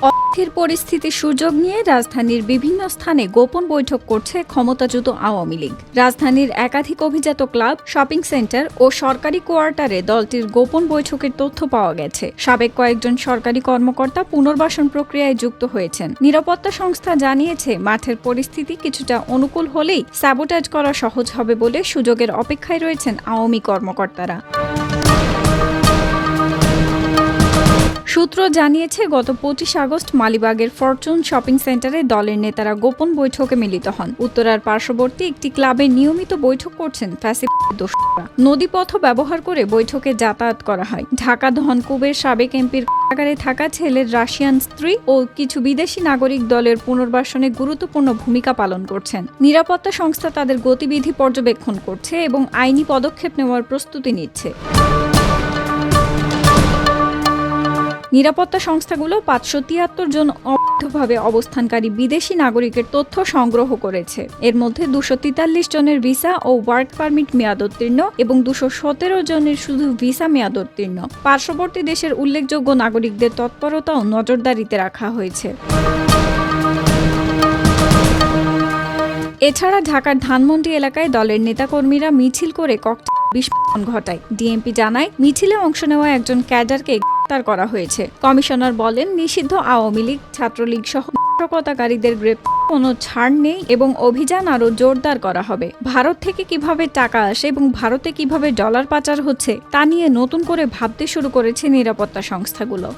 অস্থির পরিস্থিতির সুযোগ নিয়ে রাজধানীর বিভিন্ন স্থানে গোপন বৈঠক করছে ক্ষমতাচ্যুত আওয়ামী লীগ। রাজধানীর একাধিক অভিজাত ক্লাব, শপিং সেন্টার ও সরকারি কোয়ার্টারে দলটির গোপন বৈঠকের তথ্য পাওয়া গেছে। সাবেক কয়েকজন সরকারি কর্মকর্তা পুনর্বাসন প্রক্রিয়ায় যুক্ত হয়েছেন। নিরাপত্তা সংস্থা জানিয়েছে, মাঠের পরিস্থিতি কিছুটা অনুকূল হলেই স্যাবোটাজ করা সহজ হবে বলে সুযোগের অপেক্ষায় রয়েছেন আওয়ামী কর্মকর্তারা। সূত্র জানিয়েছে, গত ২৫ আগস্ট মালিবাগের ফরচুন শপিং সেন্টারে দলের নেতারা গোপন বৈঠকে মিলিত হন। উত্তরার পার্শ্ববর্তী একটি ক্লাবে নিয়মিত বৈঠক করছেন ফ্যাসিবাদের দোসররা। নদীপথ ব্যবহার করে বৈঠকে যাতায়াত করা হয়। ঢাকা ধনকুবের সাবেক এমপির কারাগারে থাকা ছেলের রাশিয়ান স্ত্রী ও কিছু বিদেশি নাগরিক দলের পুনর্বাসনে গুরুত্বপূর্ণ ভূমিকা পালন করছেন। নিরাপত্তা সংস্থা তাদের গতিবিধি পর্যবেক্ষণ করছে এবং আইনি পদক্ষেপ নেওয়ার প্রস্তুতি নিচ্ছে। নিরাপত্তা সংস্থাগুলো ৫৭৩ জন অবৈধভাবে অবস্থানকারী বিদেশি নাগরিকের তথ্য সংগ্রহ করেছে। এর মধ্যে ২৪৩ জনের ভিসা ও ওয়ার্ক পারমিট মেয়াদোত্তীর্ণ এবং ২১৭ জনের শুধু ভিসা মেয়াদোত্তীর্ণ। পার্শ্ববর্তী দেশের উল্লেখযোগ্য নাগরিকদের তৎপরতাও নজরদারিতে রাখা হয়েছে। এছাড়া ঢাকার ধানমন্ডি এলাকায় দলের নেতাকর্মীরা মিছিল করে ককটেল বিস্ফোরণ ঘটায়। ডিএমপি জানায়, মিছিলে অংশ নেওয়া একজন ক্যাডারকে গ্রেপ্তার করা হয়েছে। কমিশনার বলেন, নিষিদ্ধ আওয়ামী লীগ, ছাত্রলীগ সহ নাশকতাকারীদের গ্রেপ্তার কোনো ছাড় নেই এবং অভিযান আরও জোরদার করা হবে। ভারত থেকে কিভাবে টাকা আসে এবং ভারতে কিভাবে ডলার পাচার হচ্ছে তা নিয়ে নতুন করে ভাবতে শুরু করেছে নিরাপত্তা সংস্থাগুলো।